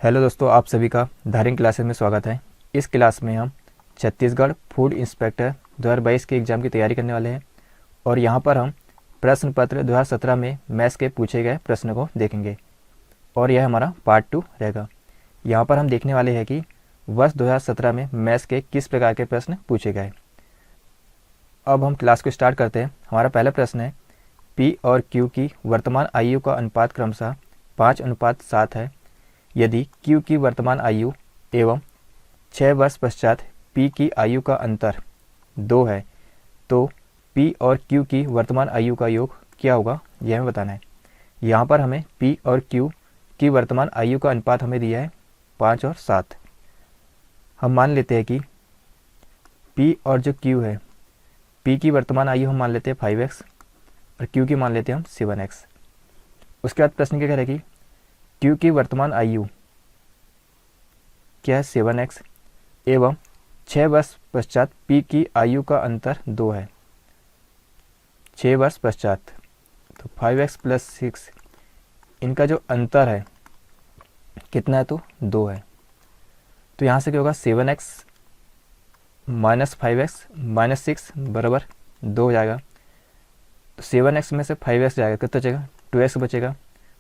Hello दोस्तों, आप सभी का धारिंग क्लासेस में स्वागत है। इस क्लास में हम छत्तीसगढ़ फूड इंस्पेक्टर 2022 के एग्ज़ाम की तैयारी करने वाले हैं और यहाँ पर हम प्रश्न पत्र 2017 में मैथ्स के पूछे गए प्रश्न को देखेंगे और यह हमारा पार्ट 2 रहेगा। यहाँ पर हम देखने वाले हैं कि वर्ष 2017 में मैथ्स के किस प्रकार के प्रश्न पूछे गए। अब हम क्लास को स्टार्ट करते हैं। हमारा पहला प्रश्न है, पी और क्यू की वर्तमान आयु का अनुपात क्रमशः 5:7 है। यदि Q की वर्तमान आयु एवं 6 वर्ष पश्चात P की आयु का अंतर 2 है तो P और Q की वर्तमान आयु का योग क्या होगा, यह हमें बताना है। यहाँ पर हमें P और Q की वर्तमान आयु का अनुपात हमें दिया है 5 और 7। हम मान लेते हैं कि P और जो Q है, P की वर्तमान आयु हम मान लेते हैं 5x और Q की मान लेते हैं हम 7x। उसके बाद प्रश्न क्या कह रहा है कि Q की वर्तमान आयु क्या है 7x एवं 6 वर्ष पश्चात P की आयु का अंतर 2 है। 6 वर्ष पश्चात तो 5x प्लस 6 इनका जो अंतर है कितना है, तो 2 है। तो यहाँ से क्या होगा, 7x माइनस 5x माइनस 6 बराबर 2 हो जाएगा। तो 7x में से 5x जाएगा, कितना बचेगा, 2x बचेगा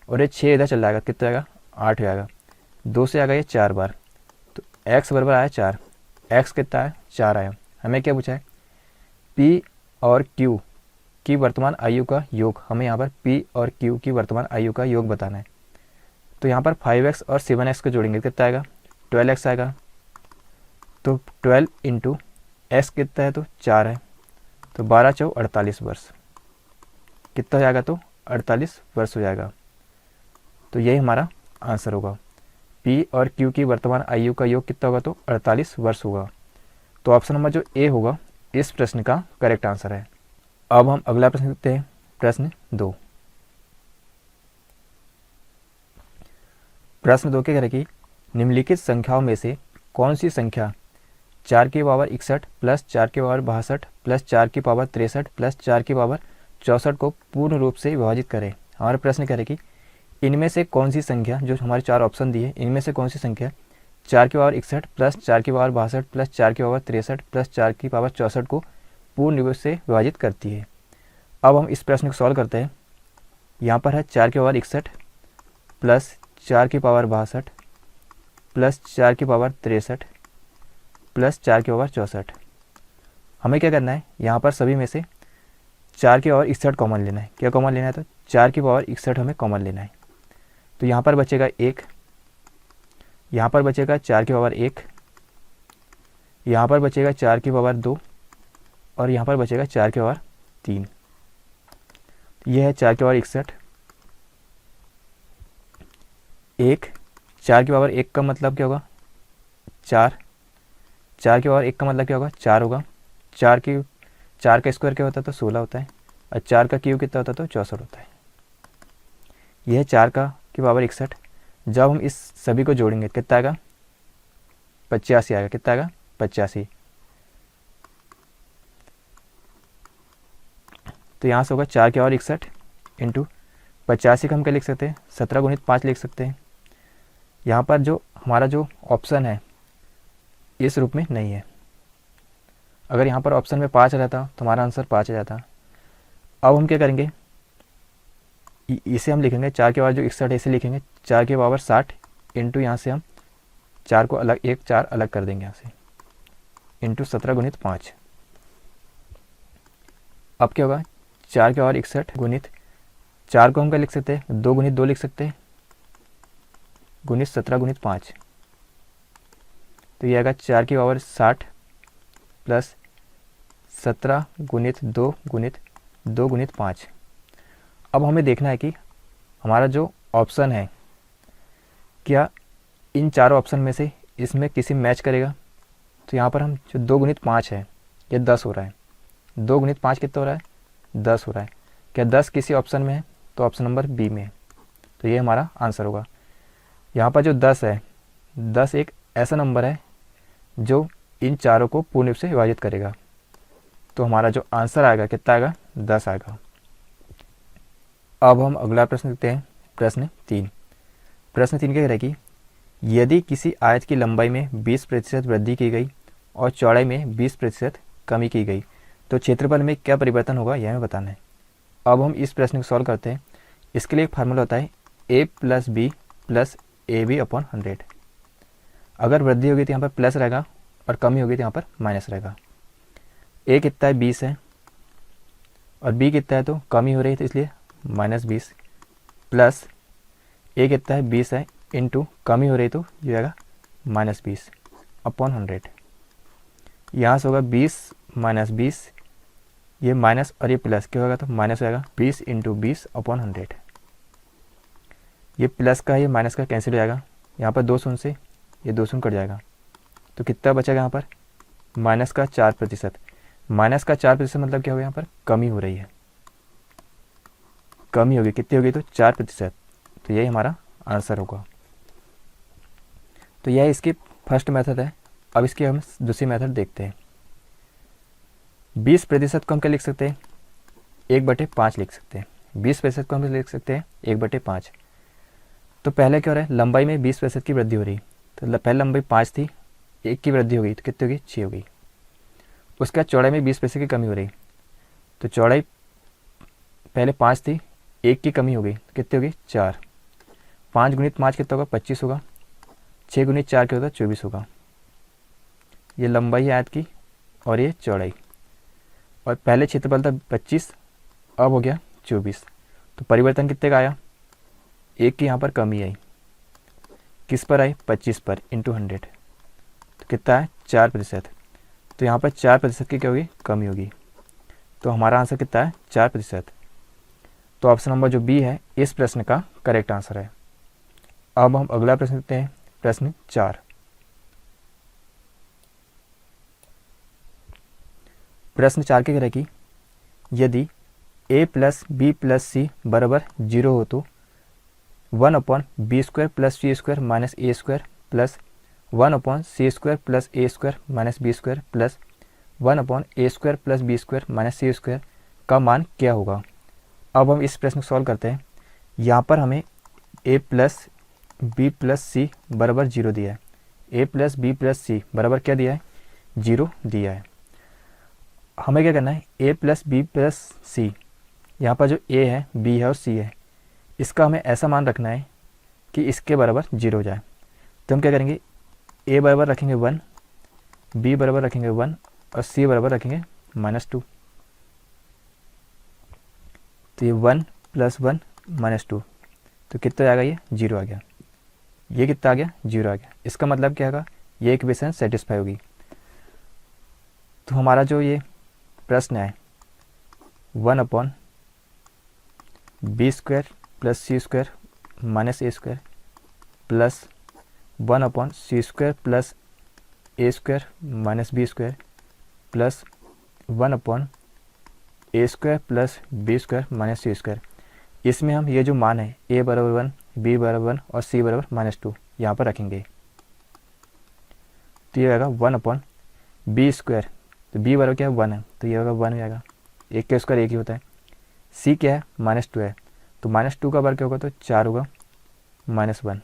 और ये 6 इधर चल जाएगा, कितना जाएगा, 8 हो जाएगा। 2 से आ गया ये 4 बार, तो x बराबर आया 4। x कितना है, 4 आया। हमें क्या पूछा है, p और q की वर्तमान आयु का योग। हमें यहाँ पर p और q की वर्तमान आयु का योग बताना है। तो यहाँ पर 5x और 7x को जोड़ेंगे, कितना आएगा, 12x आएगा। तो 12 इंटू x कितना है, तो 4 है। तो 12 चौ 48 वर्ष, कितना हो जाएगा, तो 48 वर्ष हो जाएगा। तो यही हमारा आंसर होगा। P और Q की वर्तमान आयु का योग कितना होगा, तो 48 वर्ष होगा। तो ऑप्शन नंबर जो ए होगा इस प्रश्न का करेक्ट आंसर है। अब हम अगला प्रश्न देखते हैं, प्रश्न 2। प्रश्न 2 के कह रहे कि निम्नलिखित संख्याओं में से कौन सी संख्या 4 की पावर 61 प्लस 4 की पावर 62 प्लस 4 की पावर 63 प्लस 4 की पावर 64 को पूर्ण रूप से विभाजित करे। हमारा प्रश्न कह रहे कि इनमें से कौन सी संख्या, जो हमारे 4 ऑप्शन दिए, इनमें से कौन सी संख्या 4 की पावर 61 प्लस 4 की पावर 62 प्लस 4 की पावर 63 प्लस 4 की पावर 64 को पूर्ण रूप से विभाजित करती है। अब हम इस प्रश्न को सॉल्व करते हैं। यहाँ पर है 4 की पावर 61 प्लस 4 की पावर 62 प्लस 4 की पावर 63 प्लस 4 की पावर 64। हमें क्या करना है, यहाँ पर सभी में से 4 की पावर 61 कॉमन लेना है। क्या कॉमन लेना है, तो 4 की पावर 61 हमें कॉमन लेना है। तो यहाँ पर बचेगा 1, यहाँ पर बचेगा 4 की पावर 1, यहाँ पर बचेगा 4 की पावर 2 और यहाँ पर बचेगा 4 की पावर 3। यह है 4 की पावर 61। 1 4 की पावर 1 का मतलब क्या होगा, 4। 4 की पावर 1 का मतलब क्या होगा, 4 होगा। 4 का स्क्वायर क्या होता है, तो 16 होता है। और 4 का क्यूब कितना होता है, तो 64 होता है। यह है 4 की पावर 61। जब हम इस सभी को जोड़ेंगे कितना आएगा, 85 आएगा। कितना आएगा, 85। तो यहाँ से होगा 4 की पावर 61 इंटू 85 का हम क्या लिख सकते हैं, 17 गुणित 5 लिख सकते हैं। यहाँ पर जो हमारा जो ऑप्शन है इस रूप में नहीं है। अगर यहाँ पर ऑप्शन में 5 रहता तो हमारा आंसर 5 आ जाता। अब हम क्या करेंगे, इसे हम लिखेंगे 4 की पावर जो 61 है इसे लिखेंगे 4 की पावर 60 इंटू यहाँ से हम 4 को अलग, 1 4 अलग कर देंगे यहाँ से, इंटू 17 गुणित 5। अब क्या होगा, 4 की पावर 61 गुणित 4 को हम क्या लिख सकते हैं, 2 गुणित 2 लिख सकते हैं, गुणित 17 गुणित 5। तो ये आएगा 4 की पावर 60 प्लस 17 गुणित 2 गुणित 2 गुणित 5। अब हमें देखना है कि हमारा जो ऑप्शन है क्या इन चारों ऑप्शन में से इसमें किसी मैच करेगा। तो यहाँ पर हम जो 2 गुणित 5 है ये 10 हो रहा है। 2 गुणित 5 कितना हो रहा है, 10 हो रहा है। क्या 10 किसी ऑप्शन में है, तो ऑप्शन नंबर बी में है। तो ये हमारा आंसर होगा। यहाँ पर जो 10 है, 10 एक ऐसा नंबर है जो इन चारों को पूर्ण रूप से विभाजित करेगा। तो हमारा जो आंसर आएगा कितना आएगा, 10 आएगा। अब हम अगला प्रश्न देखते हैं, प्रश्न 3। प्रश्न 3 क्या कह रहा है कि यदि किसी आयत की लंबाई में 20% वृद्धि की गई और चौड़ाई में 20% कमी की गई तो क्षेत्रफल में क्या परिवर्तन होगा, यह हमें बताना है। अब हम इस प्रश्न को सॉल्व करते हैं। इसके लिए एक फार्मूला होता है a plus B plus A B upon 100। अगर वृद्धि होगी तो यहाँ पर प्लस रहेगा और कमी होगी तो यहाँ पर माइनस रहेगा। a कितना है 20 है और b कितना है तो कमी हो रही है तो इसलिए -20 प्लस a कितना है 20 है इंटू कमी हो रही तो ये आएगा -20 अपॉन 100। यहाँ से होगा 20 माइनस 20, ये माइनस और ये प्लस क्या होगा तो माइनस हो जाएगा 20 इंटू 20 अपॉन 100। ये प्लस का ये माइनस का कैंसिल हो जाएगा, यहाँ पर 2 शून्य से ये 2 शून्य कट जाएगा तो कितना बचेगा यहाँ पर माइनस का 4%। माइनस का 4% मतलब क्या होगा, यहाँ पर कमी हो रही है, कमी होगी, कितनी होगी तो 4%। तो यही हमारा आंसर होगा। तो यह इसकी फर्स्ट मेथड है। अब इसकी हम दूसरी मेथड देखते हैं। 20% को हम क्या लिख सकते हैं 1/5 लिख सकते हैं। 20% को हम लिख सकते हैं 1/5। तो पहले क्या हो रहा है, लंबाई में 20% की वृद्धि हो रही, तो पहले लंबाई 5 थी, 1 की वृद्धि हो गई तो कितनी होगी 6 हो गई। उसके बाद चौड़ाई में 20% की कमी हो रही, तो चौड़ाई पहले 5 थी, 1 की कमी हो गई तो कितनी होगी 4। 5 गुणित 5 कितना होगा 25 होगा, 6 गुणित 4 क्या होगा 24 होगा। ये लंबाई है आयत की और ये चौड़ाई, और पहले क्षेत्रफल था 25, अब हो गया 24। तो परिवर्तन कितने का आया, 1 की यहाँ पर कमी आई, किस पर आई 25 पर इंटू 100, तो कितना है 4%। तो यहाँ पर 4% की क्या होगी कमी होगी, तो हमारा आंसर कितना है 4%। तो ऑप्शन नंबर जो बी है इस प्रश्न का करेक्ट आंसर है। अब हम अगला प्रश्न देखते हैं, प्रश्न 4। प्रश्न 4 के कह रहा है कि यदि a प्लस बी प्लस सी बराबर 0 हो तो 1/b² plus c² minus a² plus 1/c² plus a² minus b² plus 1/a² plus b² minus c² का मान क्या होगा। अब हम इस प्रश्न को सॉल्व करते हैं। यहाँ पर हमें a प्लस बी प्लस सी बराबर 0 दिया है, a प्लस बी प्लस सी बराबर क्या दिया है 0 दिया है। हमें क्या करना है a प्लस बी प्लस सी, यहाँ पर जो a है b है और c है, इसका हमें ऐसा मान रखना है कि इसके बराबर 0 हो जाए। तो हम क्या करेंगे a बराबर रखेंगे 1, b बराबर रखेंगे 1 और c बराबर रखेंगे -2। तो ये 1 + 1 -2 तो कितना आ गया, ये 0 आ गया। ये कितना आ गया 0 आ गया। इसका मतलब क्या होगा, ये इक्वेशन सेटिस्फाई होगी। तो हमारा जो ये प्रश्न है 1/b² plus c² minus a² plus 1/c² plus a² minus b² plus 1/a² plus b² minus c²। इसमें हम ये जो मान है a बराबर 1, b बराबर 1 और c बराबर -2 यहाँ पर रखेंगे। तो ये आएगा 1/b²। तो b बराबर क्या है 1 है, तो ये होगा 1 हो जाएगा, 1 का स्क्वायर 1 ही होता है। c क्या है -2 है, तो -2 का वर्ग क्या होगा तो 4 होगा, -1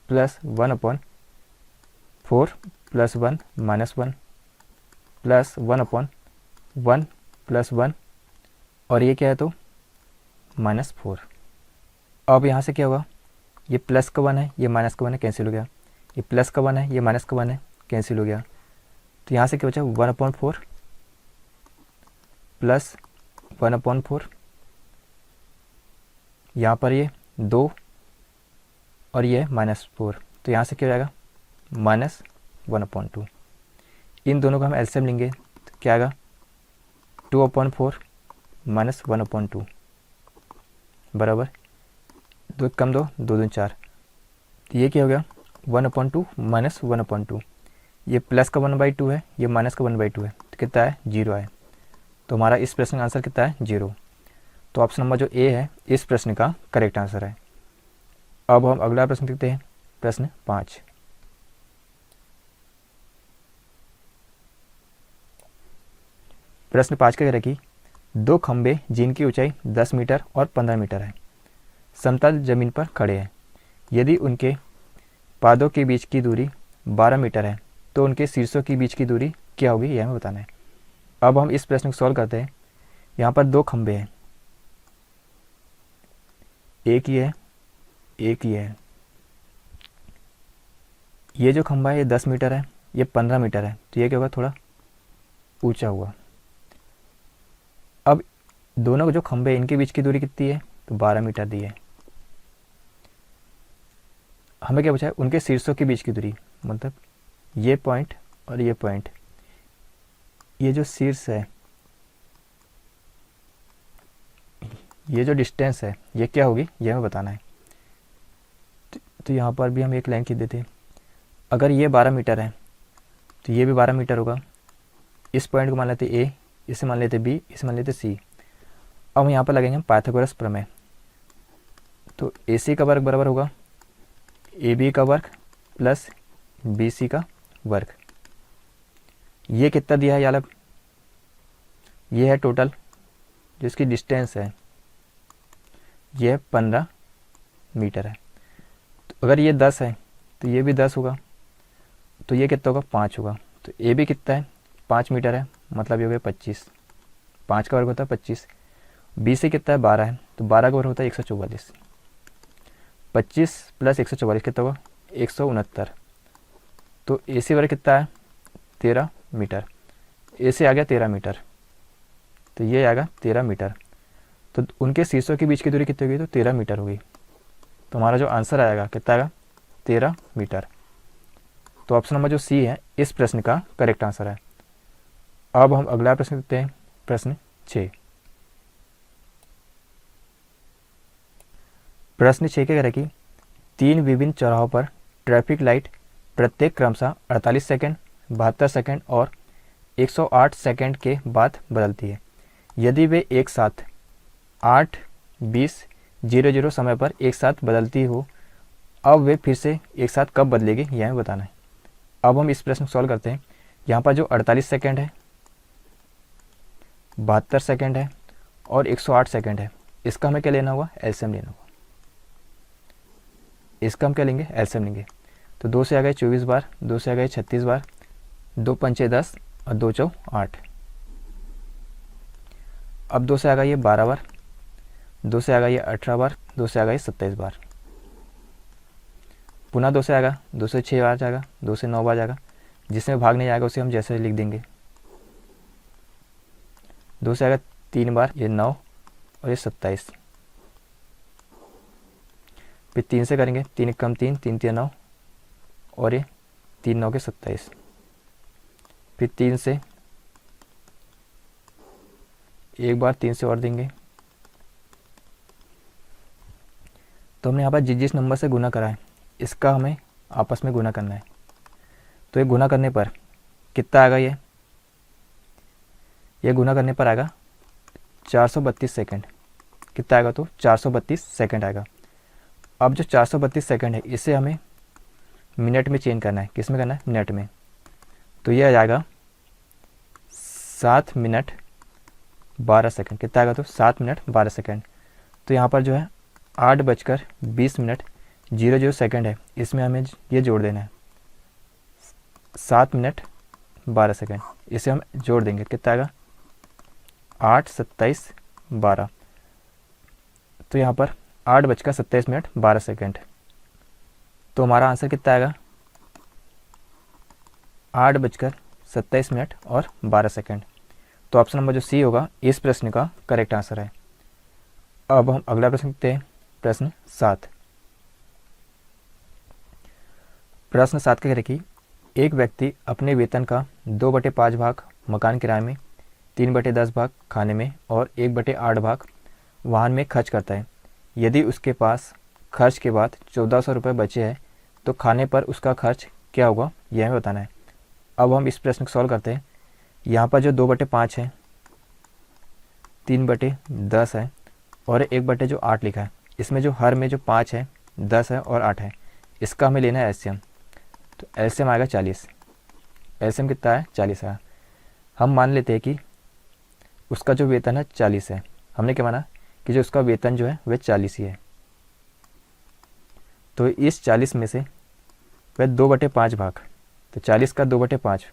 प्लस 1/4 प्लस 1 -1 प्लस 1/1 प्लस 1 और ये क्या है तो -4। अब यहाँ से क्या होगा, ये प्लस का 1 है, ये माइनस का 1 है, कैंसिल हो गया। ये प्लस का 1 है, ये माइनस का 1 है, कैंसिल हो गया। तो यहाँ से क्या बचा 1/4 प्लस 1/4, यहाँ पर ये 2 और ये -4, तो यहाँ से क्या हो जाएगा -1/2। इन दोनों का हम एलसीएम लेंगे तो क्या आएगा 2/4 माइनस 1/2 बराबर 2 कम 2 2 2 4। तो ये क्या हो गया 1/2 माइनस 1/2। ये प्लस का 1/2 है, ये माइनस का 1/2 है, तो कितना है 0 है। तो हमारा इस प्रश्न का आंसर कितना है 0। तो ऑप्शन नंबर जो ए है इस प्रश्न का करेक्ट आंसर है। अब हम अगला प्रश्न देखते हैं, प्रश्न 5। प्रश्न 5 का कह रहा है कि 2 खंबे जिनकी ऊंचाई 10 मीटर और 15 मीटर है समतल जमीन पर खड़े हैं। यदि उनके पादों के बीच की दूरी 12 मीटर है, तो उनके शीर्षों के बीच की दूरी क्या होगी, यह हमें बताना है। अब हम इस प्रश्न को सॉल्व करते हैं। यहाँ पर दो खंभे हैं, एक ही है, एक ही है। ये जो खंभा है ये 10 मीटर है, ये 15 मीटर है, तो ये क्या होगा, थोड़ा ऊंचा हुआ। अब दोनों जो खंभे इनके बीच की दूरी कितनी है, तो 12 मीटर दी है। हमें क्या पूछा है, उनके शीर्षों के बीच की दूरी, मतलब ये पॉइंट और ये पॉइंट, ये जो शीर्ष है, ये जो डिस्टेंस है, ये क्या होगी, ये हमें बताना है। तो यहाँ पर भी हम एक लाइन खींच देते हैं। अगर ये 12 मीटर है तो ये भी 12 मीटर होगा। इस पॉइंट को मान लेते ए, इसे मान लेते बी, इसे मान लेते सी। अब यहाँ पर लगेंगे हम पाइथागोरस प्रमेय। तो ए सी का वर्ग बराबर होगा ए बी का वर्ग प्लस बी सी का वर्ग। ये कितना दिया है यार, ये है टोटल जिसकी डिस्टेंस है, ये 15 मीटर है। तो अगर ये 10 है तो ये भी 10 होगा, तो ये कितना होगा, 5 होगा। तो ए भी कितना है, 5 मीटर है, मतलब ये हो गया 25। 5 का वर्ग होता है 25। बी से कितना है, 12 है, तो 12 का वर्ग होता है 144। 25 प्लस 144 कितना होगा, 169। तो ए सी वर्ग कितना है, 13 मीटर। ए से आ गया 13 मीटर, तो ये आएगा 13 मीटर। तो उनके शीर्षों के बीच की दूरी कितनी होगी, तो 13 मीटर होगी। तो हमारा जो आंसर आएगा कितना आएगा, 13 मीटर। तो ऑप्शन नंबर जो सी है इस प्रश्न का करेक्ट आंसर है। अब हम अगला प्रश्न देखते हैं, प्रश्न 6। प्रश्न 6 क्या कह रहा है कि 3 विभिन्न चौराहों पर ट्रैफिक लाइट प्रत्येक क्रमशः 48 सेकंड, 72 सेकंड और 108 सेकंड के बाद बदलती है। यदि वे एक साथ 8:20:00 समय पर एक साथ बदलती हो, अब वे फिर से एक साथ कब बदलेगी, यह हमें बताना है। अब हम इस प्रश्न को सॉल्व करते हैं। यहाँ पर जो 48 सेकंड है, 72 सेकंड है और 108 सेकंड है, इसका हमें क्या लेना होगा, एलसीएम लेना होगा। इसका हम क्या लेंगे, एलसीएम लेंगे। तो 2 से आ गए 24 बार, 2 से आ गए 36 बार, 2 पंचे 10 और 2 चौ 8। अब 2 से आ गया ये 12 बार, 2 से आ गया ये 18 बार, 2 से आ गया ये 27 बार। पुनः 2 से आएगा, 2 से 6 बार जाएगा, 2 से 9 बार जाएगा। जिसमें भाग नहीं आएगा उसे हम जैसे लिख देंगे। 2 से आएगा 3 बार, ये 9 और ये 27। फिर 3 से करेंगे, 3 कम 3, 3 3 9 और ये 3 9 के 27। फिर 3 से एक बार 3 से और देंगे। तो हमने यहाँ पर जिस नंबर से गुना करा है इसका हमें आपस में गुना करना है। तो ये गुना करने पर कितना आएगा, ये गुना करने पर आएगा 432 सेकंड। कितना आएगा, तो 432 सेकंड आएगा। अब जो 432 सेकंड है इसे हमें मिनट में चेंज करना है। किस में करना है, मिनट में। तो ये आ जाएगा 7 मिनट 12 सेकंड। कितना आएगा, तो 7 मिनट 12 सेकंड। तो यहाँ पर जो है 8:20:00 सेकंड है, इसमें हमें ये जोड़ देना है 7 मिनट 12 सेकंड। इसे हम जोड़ देंगे, कितना आएगा, 8 27 12। तो यहाँ पर 8:27:12 तो हमारा आंसर कितना आएगा, 8:27:12। तो ऑप्शन नंबर जो सी होगा इस प्रश्न का करेक्ट आंसर है। अब हम अगला प्रश्न देखते हैं, प्रश्न 7। प्रश्न 7 कह रहे कि एक व्यक्ति अपने वेतन का 2/5 भाग मकान किराए में, 3/10 भाग खाने में और 1/8 भाग वाहन में खर्च करता है। यदि उसके पास खर्च के बाद 1400 रुपये बचे हैं तो खाने पर उसका खर्च क्या होगा, यह हमें बताना है। अब हम इस प्रश्न को सॉल्व करते हैं। यहाँ पर जो 2/5 है, 3/10 है और 1/8 लिखा है, इसमें जो हर में जो 5 है, 10 है और 8 है, इसका हमें लेना है एलसीएम। तो एलसीएम आएगा 40। एलसीएम कितना है, 40 है। हम मान लेते हैं कि उसका जो वेतन है 40 है। हमने क्या माना कि जो उसका वेतन जो है वह 40 ही है। तो इस 40 में से वह 2/5 भाग, तो 40 का 2/5,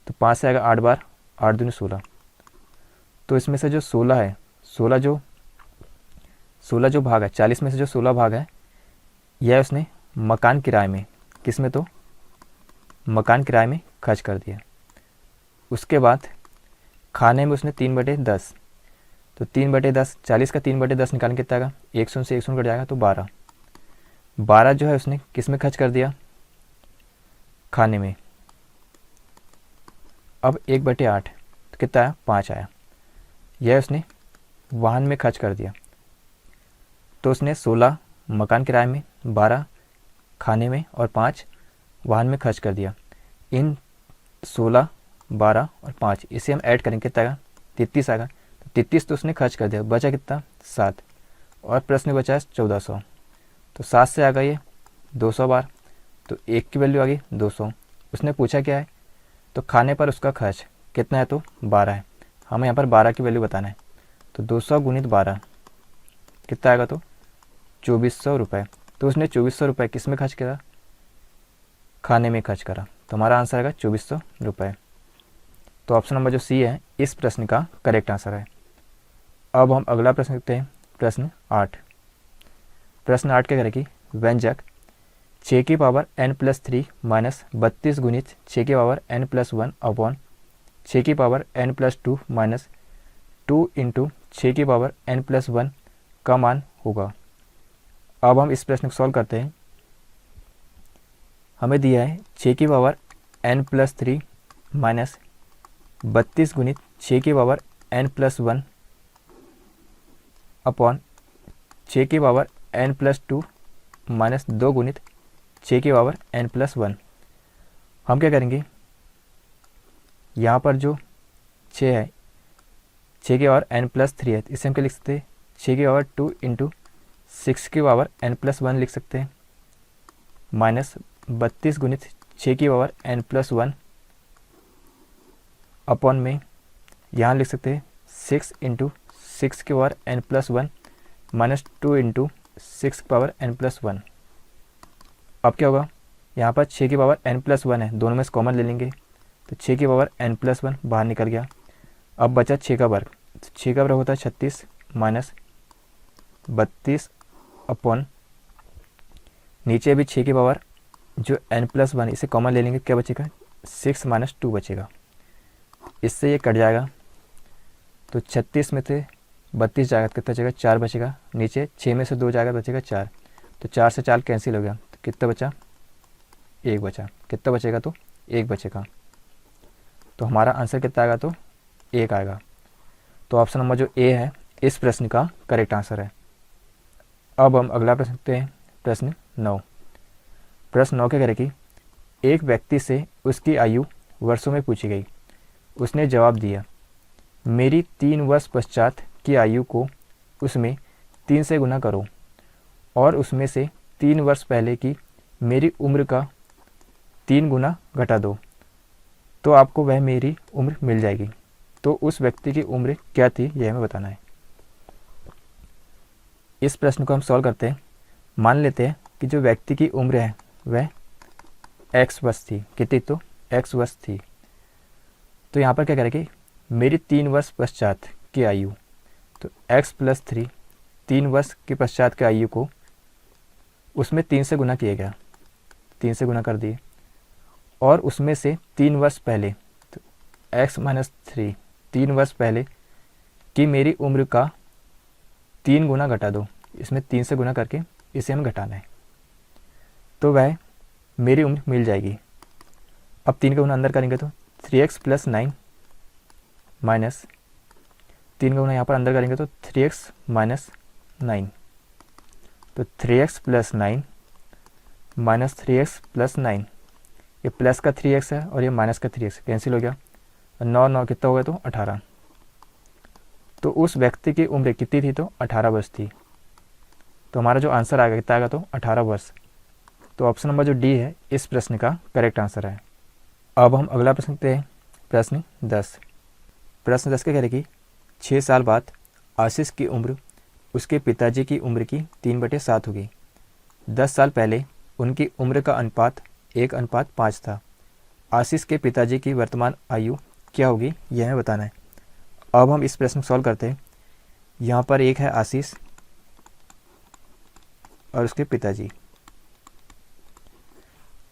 तो 5 से आएगा 8 बार, 8 दूनी 16। तो इसमें से जो 16 है, 16 जो भाग है, 40 में से जो 16 भाग है, यह उसने मकान किराए में, किस में, तो मकान किराए में खर्च कर दिया। उसके बाद खाने में उसने 3/10, तो 3/10, 40 का 3/10 निकालने कितना आएगा, 100 से 100 कट जाएगा, तो 12, 12 जो है उसने किस में खर्च कर दिया, खाने में। अब 1/8, तो कितना आया, 5 आया, यह उसने वाहन में खर्च कर दिया। तो उसने 16 मकान किराए में, 12 खाने में और 5 वाहन में खर्च कर दिया। इन 16, 12 और 5 इसे हम ऐड करेंगे, कितना आएगा, 33 आएगा। तो 33 तो उसने खर्च कर दिया, बचा कितना, 7, और प्रश्न में बचा है 1400। तो 7 से आ गया ये 200 बार, तो 1 की वैल्यू आ गई 200। उसने पूछा क्या है, तो खाने पर उसका खर्च कितना है, तो 12 है, हमें यहाँ पर 12 की वैल्यू बताना है। तो 200 गुणित 12 कितना आएगा, तो 2400 रुपये। तो उसने 2400 रुपये किस में खर्च करा, खाने में खर्च करा, तो हमारा आंसर आएगा 2400 रुपये। तो ऑप्शन नंबर जो सी है इस प्रश्न का करेक्ट आंसर है। अब हम अगला प्रश्न देखते हैं, प्रश्न 8। प्रश्न 8 क्या करेगी, व्यंजक 6 की पावर n+3 माइनस 32 गुणित 6 की पावर n+1 अपॉन 6 की पावर n+2 माइनस 2 इंटू 6 की पावर n+1 का मान होगा। अब हम इस प्रश्न को सॉल्व करते हैं। हमें दिया है 6 की पावर n+3 माइनस 32 गुणित 6 की पावर n+1 अपॉन 6 की पावर n+2 माइनस 2 गुणित 6 की पावर n+1। हम क्या करेंगे, यहाँ पर जो 6 है, 6 की पावर n+3 है, इसे हम क्या लिख सकते हैं, 6 की पावर 2 इंटू 6 की पावर n+1 लिख सकते हैं, माइनस 32 गुणित 6 की पावर n+1 अपॉन में यहाँ लिख सकते हैं 6 इंटू 6 की पावर n+1 माइनस 2 इंटू 6 की पावर n+1। अब क्या होगा, यहाँ पर 6 की पावर n+1 है, दोनों में से कॉमन ले लेंगे, तो 6 की पावर n+1 बाहर निकल गया। अब बचा 6 का वर्ग, तो 6 का वर्ग होता है 36 माइनस 32 अपॉन नीचे भी 6 की पावर जो n+1 इसे कॉमन ले लेंगे, क्या बचेगा, 6 माइनस 2 बचेगा, इससे ये कट जाएगा। तो 36 में से 32 जाएगा, कितना बचेगा, 4 बचेगा, नीचे 6 में से 2 जाएगा, बचेगा 4, तो 4 से 4 कैंसिल हो गया, तो कितना बचा, 1 बचा, कितना बचेगा, तो 1 बचेगा। तो हमारा आंसर कितना आएगा, तो 1 आएगा। तो ऑप्शन नंबर जो ए है इस प्रश्न का करेक्ट आंसर है। अब हम अगला प्रश्न देखते हैं, प्रश्न 9। प्रश्न 9 क्या करेगी, एक व्यक्ति से उसकी आयु वर्षों में पूछी गई। उसने जवाब दिया, मेरी 3 वर्ष पश्चात की आयु को उसमें 3 से गुना करो और उसमें से 3 वर्ष पहले की मेरी उम्र का 3 गुना घटा दो, तो आपको वह मेरी उम्र मिल जाएगी। तो उस व्यक्ति की उम्र क्या थी, यह हमें बताना है। इस प्रश्न को हम सॉल्व करते हैं। मान लेते हैं कि जो व्यक्ति की उम्र है वह x वर्ष थी, कितनी, तो x वर्ष थी। तो यहाँ पर क्या करेंगे, मेरी 3 वर्ष पश्चात की आयु, तो x+3 3 वर्ष के पश्चात की आयु को उसमें 3 से गुना किया गया, 3 से गुना कर दिए, और उसमें से 3 वर्ष पहले, तो x-3 3 वर्ष पहले की मेरी उम्र का 3 गुना घटा दो, इसमें 3 से गुना करके इसे हमें घटाना है, तो वह मेरी उम्र मिल जाएगी। अब 3 का गुना अंदर करेंगे तो 3x + 9 माइनस 3 का गुना यहाँ पर अंदर करेंगे तो 3x - 9, तो 3x + 9 माइनस 3x + 9, ये प्लस का 3x है और ये माइनस का 3x कैंसिल हो गया, 9 9 कितना हो गया, तो 18। तो उस व्यक्ति की उम्र कितनी थी, तो 18 वर्ष थी। तो हमारा जो आंसर आएगा कितना आएगा, तो 18 वर्ष। तो ऑप्शन नंबर जो डी है इस प्रश्न का करेक्ट आंसर है। अब हम अगला प्रश्न देखते हैं, प्रश्न 10। प्रश्न 10 क्या करेगी, 6 साल बाद आशीष की उम्र उसके पिताजी की उम्र की 3/7 होगी। 10 साल पहले उनकी उम्र का अनुपात 1:5 था। आशीष के पिताजी की वर्तमान आयु क्या होगी, यह हमें बताना है। अब हम इस प्रश्न को सॉल्व करते हैं। यहाँ पर एक है आशीष और उसके पिताजी।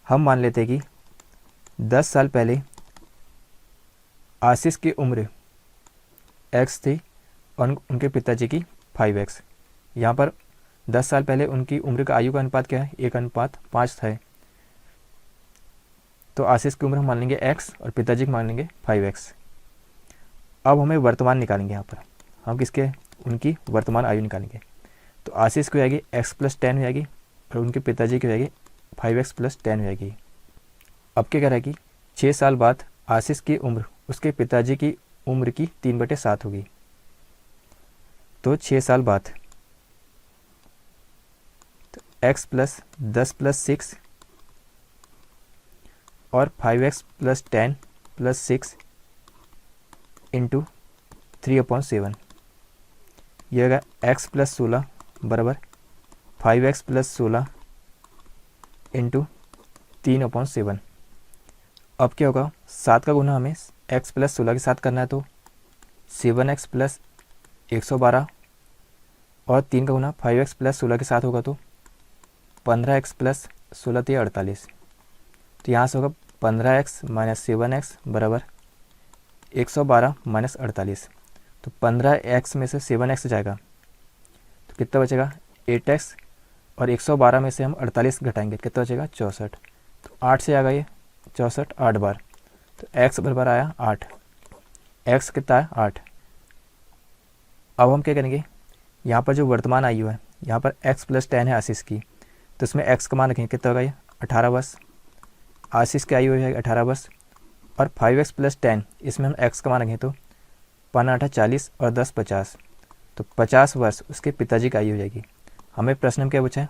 हम मान लेते हैं कि 10 साल पहले आशीष की उम्र x थी और उनके पिताजी की 5x। यहाँ पर 10 साल पहले उनकी उम्र का आयु का अनुपात क्या है, 1:5 है। तो आशीष की उम्र हम मान लेंगे x और पिताजी को मान लेंगे 5x। अब हमें वर्तमान निकालेंगे। यहाँ पर हम किसके, उनकी वर्तमान आयु निकालेंगे। तो आशीष की हो जाएगी x + 10 हो जाएगी और उनके पिताजी की हो जाएगी 5x + 10 हो जाएगी। अब क्या कह रहा है कि 6 साल बाद आशीष की उम्र उसके पिताजी की उम्र की 3/7 होगी। तो 6 साल बाद तो x + 10 + 6 और 5x + 10 + 6 × 3/7। यह होगा x + 16 बराबर 5x + 16 × 3/7। अब क्या होगा, 7 का गुना हमें x + 16 के साथ करना है, तो 7x + 112 और 3 का गुना 5x + 16 के साथ होगा तो 15x + 16 = 48। तो यहाँ से होगा 15x - 7x बराबर 112 - 48। तो 15x में से 7x जाएगा तो कितना बचेगा 8x और 112 में से हम 48 घटाएंगे, कितना बचेगा 64। तो 8 से आएगा ये 64 8 बार। तो x बराबर आया 8। x कितना है 8। अब हम क्या करेंगे, यहाँ पर जो वर्तमान आयु है, यहाँ पर x + 10 है आशीष की, तो इसमें x का मान रखेंगे, कितना होगा ये 18 वर्ष। आशीष की आयु है 18 वर्ष और 5x + 10 इसमें हम x का मान रखेंगे, तो 5 × 8 = 40 और 10 = 50। तो 50 वर्ष उसके पिताजी की आयु हो जाएगी। हमें प्रश्न में क्या पूछा है,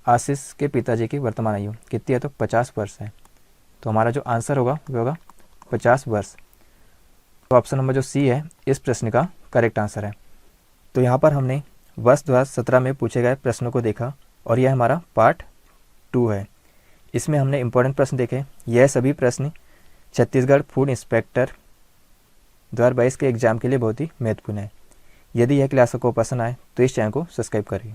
आशीष के पिताजी की वर्तमान आयु कितनी है, तो 50 वर्ष है। तो हमारा जो आंसर होगा वो होगा 50 वर्ष। तो ऑप्शन नंबर जो सी है इस प्रश्न का करेक्ट आंसर है। तो यहाँ पर हमने वर्ष 2017 में पूछे गए प्रश्नों को देखा और यह हमारा पार्ट 2 है। इसमें हमने इम्पोर्टेंट प्रश्न देखे। यह सभी प्रश्न छत्तीसगढ़ फूड इंस्पेक्टर 2022 के एग्जाम के लिए बहुत ही महत्वपूर्ण है। यदि यह क्लास आपको पसंद आए तो इस चैनल को सब्सक्राइब करिए।